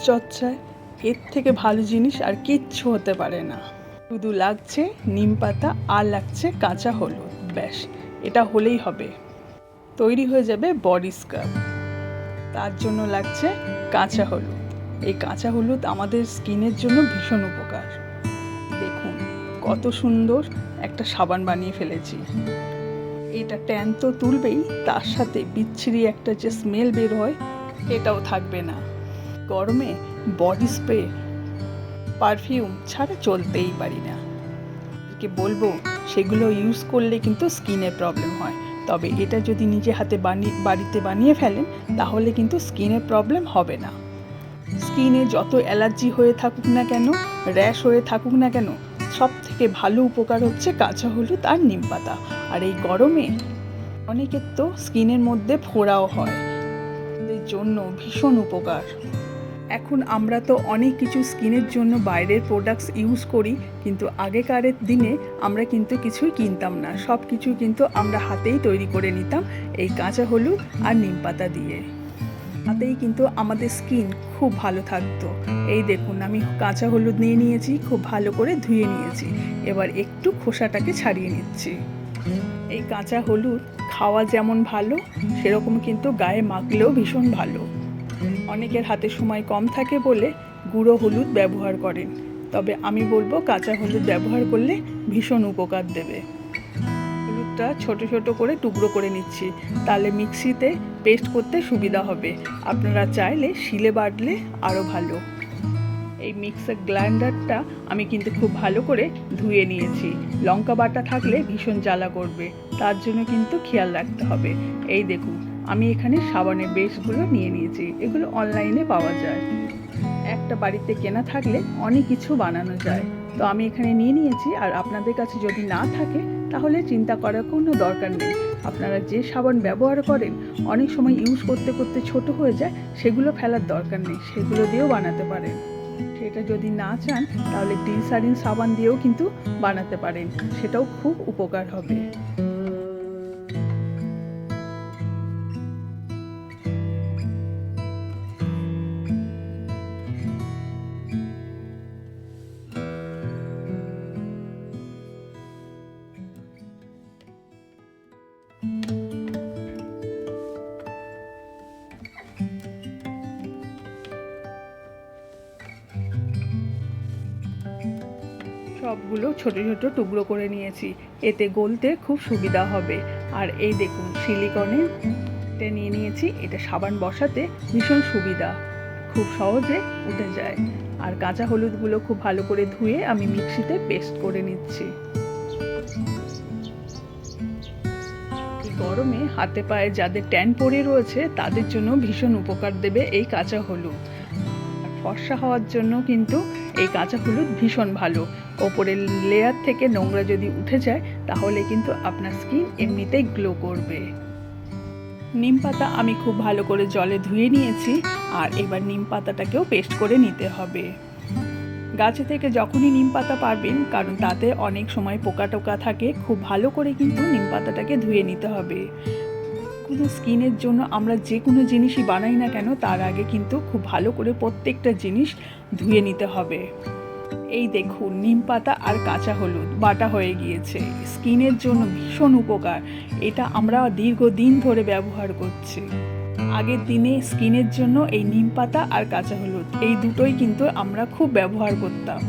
রূপচর্চায় এর থেকে ভালো জিনিস আর কিচ্ছু হতে পারে না। শুধু লাগছে নিম পাতা আর লাগছে কাঁচা হলুদ, ব্যাস এটা হলেই হবে, তৈরি হয়ে যাবে বডি স্ক্রাব। তার জন্য লাগছে কাঁচা হলুদ। এই কাঁচা হলুদ আমাদের স্কিনের জন্য ভীষণ উপকার। দেখুন কত সুন্দর একটা সাবান বানিয়ে ফেলেছি। এটা ট্যান তো তুলবেই, তার সাথে বিচ্ছিরি একটা যে স্মেল বের হয় এটাও থাকবে না। গরমে বডি স্প্রে পারফিউম ছাড়া চলতেই পারি না। বলবো সেগুলো ইউজ করলে কিন্তু স্কিনের প্রবলেম হয়, তবে এটা যদি নিজে হাতে বাড়িতে বানিয়ে ফেলেন তাহলে কিন্তু স্কিনের প্রবলেম হবে না। স্কিনে যত অ্যালার্জি হয়ে থাকুক না কেন, র্যাশ হয়ে থাকুক না কেন, সব থেকে ভালো উপকার হচ্ছে কাঁচা হলুদ আর নিম পাতা। আর এই গরমে অনেকের তো স্কিনের মধ্যে ফোড়াও হয়, এর জন্য ভীষণ উপকার। এখন আমরা তো অনেক কিছু স্কিনের জন্য বাইরের প্রোডাক্টস ইউজ করি, কিন্তু আগেকারের দিনে আমরা কিন্তু কিছুই কিনতাম না, সব কিছু কিন্তু আমরা হাতেই তৈরি করে নিতাম এই কাঁচা হলুদ আর নিম পাতা দিয়ে। তাতেই কিন্তু আমাদের স্কিন খুব ভালো থাকতো। এই দেখুন আমি কাঁচা হলুদ নিয়ে নিয়েছি, খুব ভালো করে ধুয়ে নিয়েছি, এবার একটু খোসাটাকে ছাড়িয়ে নিচ্ছি। এই কাঁচা হলুদ খাওয়া যেমন ভালো, সেরকম কিন্তু গায়ে মাখলেও ভীষণ ভালো। অনেকের হাতে সময় কম থাকে বলে গুঁড়ো হলুদ ব্যবহার করেন, তবে আমি বলবো কাঁচা হলুদ ব্যবহার করলে ভীষণ উপকার দেবে। হলুদটা ছোট ছোট করে টুকরো করে নিচ্ছি, তাহলে মিক্সিতে পেস্ট করতে সুবিধা হবে। আপনারা চাইলে শিলে বাটলে আরও ভালো। এই মিক্সার গ্রাইন্ডারটা আমি কিন্তু খুব ভালো করে ধুয়ে নিয়েছি। লঙ্কা বাটা থাকলে ভীষণ জ্বালা করবে, তার জন্য কিন্তু খেয়াল রাখতে হবে। এই দেখুন আমি এখানে সাবানের বেসগুলো নিয়ে নিয়েছি, এগুলো অনলাইনে পাওয়া যায়। একটা বাড়িতে কেনা থাকলে অনেক কিছু বানানো যায়, তো আমি এখানে নিয়ে নিয়েছি। আর আপনাদের কাছে যদি না থাকে তাহলে চিন্তা করার কোনো দরকার নেই। আপনারা যে সাবান ব্যবহার করেন অনেক সময় ইউজ করতে করতে ছোট হয়ে যায়, সেগুলো ফেলার দরকার নেই, সেগুলো দিয়েও বানাতে পারেন। সেটা যদি না চান তাহলে গ্লিসারিন সাবান দিয়েও কিন্তু বানাতে পারেন, সেটাও খুব উপকার হবে। সবগুলো ছোট ছোট টুকরো করে নিয়েছি, এতে গলতে খুব সুবিধা হবে। আর এই দেখুন সিলিকনের এটা নিয়ে নিয়েছি, এটা সাবান বসাতে ভীষণ সুবিধা, খুব সহজে উঠে যায়। আর কাঁচা হলুদগুলো খুব ভালো করে ধুয়ে আমি মিক্সিতে পেস্ট করে নিচ্ছি। গরমে হাতে পায়ে যাদের ট্যান পড়ে রয়েছে তাদের জন্য ভীষণ উপকার দেবে এই কাঁচা হলুদ। ফর্সা হওয়ার জন্য কিন্তু এই কাঁচা হলুদ ভীষণ ভালো। ওপরের লেয়ার থেকে নোংরা যদি উঠে যায় তাহলে কিন্তু আপনার স্কিন এমনিতেই গ্লো করবে। নিম পাতা আমি খুব ভালো করে জলে ধুয়ে নিয়েছি, আর এবার নিম পাতাটাকেও পেস্ট করে নিতে হবে। গাছে থেকে যখনই নিম পাতা পারবেন, কারণ তাতে অনেক সময় পোকা টোকা থাকে, খুব ভালো করে কিন্তু নিম পাতাটাকে ধুয়ে নিতে হবে। কোনো স্কিনের জন্য আমরা যে কোনো জিনিসই বানাই না কেন তার আগে কিন্তু খুব ভালো করে প্রত্যেকটা জিনিস ধুয়ে নিতে হবে। এই দেখুন নিম পাতা আর কাঁচা হলুদ বাটা হয়ে গিয়েছে, স্কিনের জন্য ভীষণ উপকার। এটা আমরা দীর্ঘদিন ধরে ব্যবহার করছি। আগের দিনে স্কিনের জন্য এই নিম পাতা আর কাঁচা হলুদ এই দুটোই কিন্তু আমরা খুব ব্যবহার করতাম।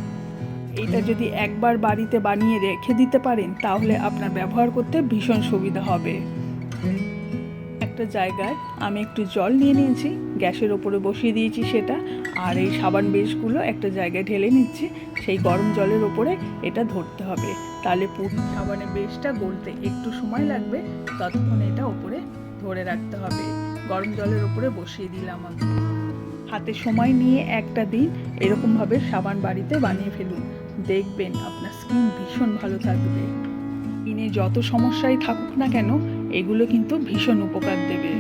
এটা যদি একবার বাড়িতে বানিয়ে রেখে দিতে পারেন তাহলে আপনার ব্যবহার করতে ভীষণ সুবিধা হবে। একটা জায়গায় আমি একটু জল নিয়ে নিয়েছি, গ্যাসের ওপরে বসিয়ে দিয়েছি সেটা, আর এই সাবান বেসগুলো একটা জায়গায় ঢেলে নিচ্ছি। সেই গরম জলের ওপরে এটা ধরতে হবে, তাহলে পুরো সাবানের বেসটা গলতে একটু সময় লাগবে, ততক্ষণ এটা ওপরে ধরে রাখতে হবে। গরম জলের ওপরে বসিয়ে দিলাম আমি। হাতে সময় নিয়ে একটা দিন এরকমভাবে সাবান বাড়িতে বানিয়ে ফেলুন, দেখবেন আপনার স্কিন ভীষণ ভালো থাকবে। স্কিনে যত সমস্যাই থাকুক না কেন এগুলো কিন্তু ভীষণ উপকার দেবে।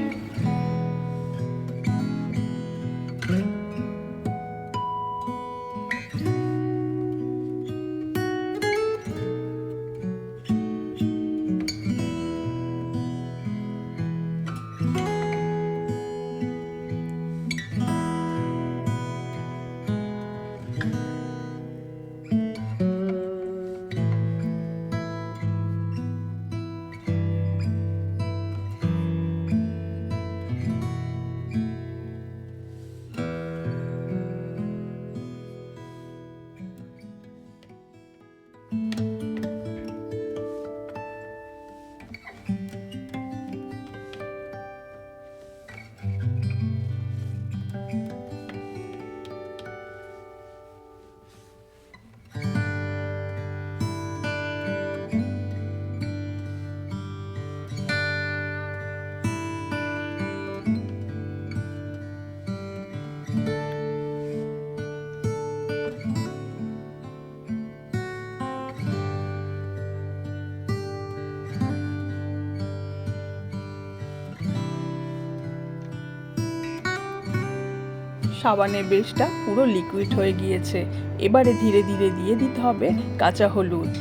সাবানের বেসটা পুরো লিকুইড হয়ে গিয়েছে। এবারে ধীরে ধীরে দিয়ে দিতে হবে কাঁচা হলুদ।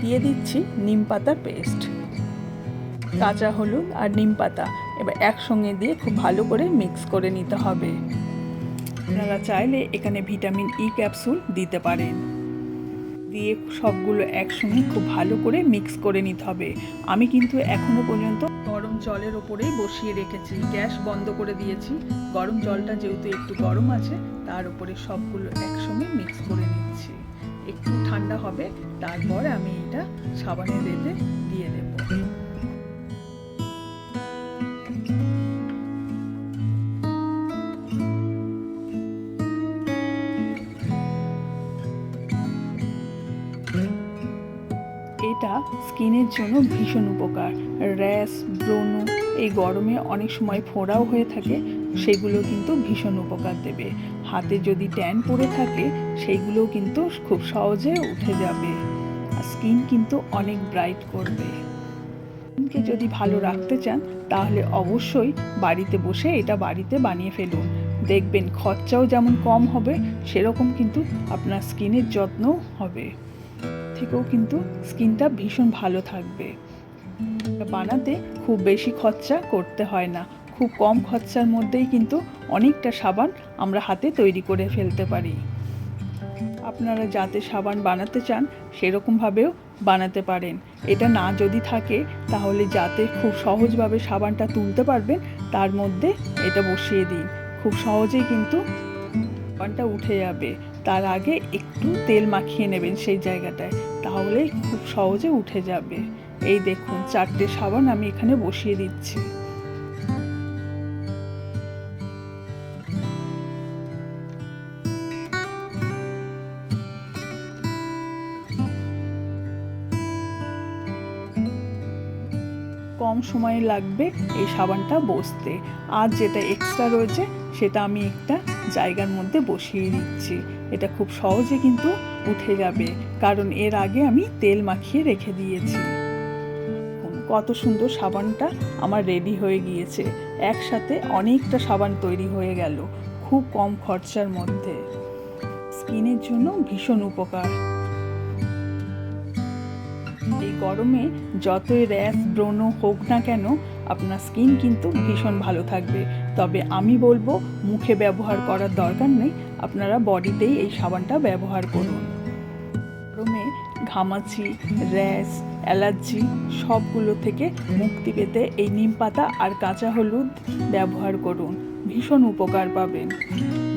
দিয়ে দিচ্ছি নিম পাতা পেস্ট, কাঁচা হলুদ আর নিম পাতা এবার একসঙ্গে দিয়ে খুব ভালো করে মিক্স করে নিতে হবে। আপনারা চাইলে এখানে ভিটামিন ই ক্যাপসুল দিতে পারেন। দিয়ে সবগুলো একসঙ্গে খুব ভালো করে মিক্স করে নিতে হবে। আমি কিন্তু এখনো পর্যন্ত গরম জলের ওপরেই বসিয়ে রেখেছি, গ্যাস বন্ধ করে দিয়েছি। গরম জলটা যেহেতু একটু গরম আছে, তার উপরে সবগুলো একসঙ্গে মিক্স করে নিচ্ছি। একটু ঠান্ডা হবে, তারপরে আমি এটা সাবানের রেতে দিয়ে দেব। এটা স্কিনের জন্য ভীষণ উপকার। র্যাশ, ব্রণ, এই গরমে অনেক সময় ফোড়াও হয়ে থাকে, সেগুলো কিন্তু ভীষণ উপকার দেবে। হাতে যদি ট্যান পড়ে থাকে সেইগুলোও কিন্তু খুব সহজে উঠে যাবে। আর স্কিন কিন্তু অনেক ব্রাইট করবে। স্কিনকে যদি ভালো রাখতে চান তাহলে অবশ্যই বাড়িতে বসে এটা বাড়িতে বানিয়ে ফেলুন। দেখবেন খরচাও যেমন কম হবে, সেরকম কিন্তু আপনার স্কিনের যত্নও হবে, থেকেও কিন্তু স্কিনটা ভীষণ ভালো থাকবে। বানাতে খুব বেশি খরচা করতে হয় না, খুব কম খরচার মধ্যেই কিন্তু অনেকটা সাবান আমরা হাতে তৈরি করে ফেলতে পারি। আপনারা যাতে সাবান বানাতে চান সেরকমভাবেও বানাতে পারেন। এটা না যদি থাকে তাহলে যাতে খুব সহজভাবে সাবানটা তুলতে পারবেন তার মধ্যে এটা বসিয়ে দিন, খুব সহজেই কিন্তু সাবানটা উঠে যাবে। তার আগে একটু তেল মাখিয়ে নেবেন সেই জায়গাটায়, তাহলে খুব সহজে উঠে যাবে। এই দেখুন 4টে সাবান আমি এখানে বসিয়ে দিচ্ছি। কম সময় লাগবে এই সাবানটা বসতে। আর যেটা এক্সট্রা রয়েছে সেটা আমি একটা জায়গার মধ্যে বসিয়ে দিচ্ছি। এটা খুব সহজে কিন্তু উঠে যাবে, কারণ এর আগে আমি তেল মাখিয়ে রেখে দিয়েছি। কত সুন্দর সাবানটা আমার রেডি হয়ে গিয়েছে। একসাথে অনেকটা সাবান তৈরি হয়ে গেল খুব কম খরচার মধ্যে। স্কিনের জন্য ভীষণ উপকার। এই গরমে যতই র্যাশ, ব্রণ হোক না কেন আপনার স্কিন কিন্তু ভীষণ ভালো থাকবে। তবে আমি বলবো মুখে ব্যবহার করার দরকার নেই, আপনারা বডিতেই এই সাবানটা ব্যবহার করুন। গরমে ঘামাচি, র্যাশ, অ্যালার্জি সবগুলো থেকে মুক্তি পেতে এই নিম পাতা আর কাঁচা হলুদ ব্যবহার করুন, ভীষণ উপকার পাবেন।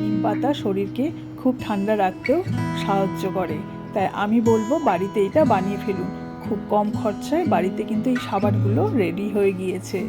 নিম পাতা শরীরকে খুব ঠান্ডা রাখতেও সাহায্য করে, তাই আমি বলবো বাড়িতে এটা বানিয়ে ফেলুন। খুব কম খরচায় বাড়িতে কিন্তু এই সাবানগুলো রেডি হয়ে গিয়েছে।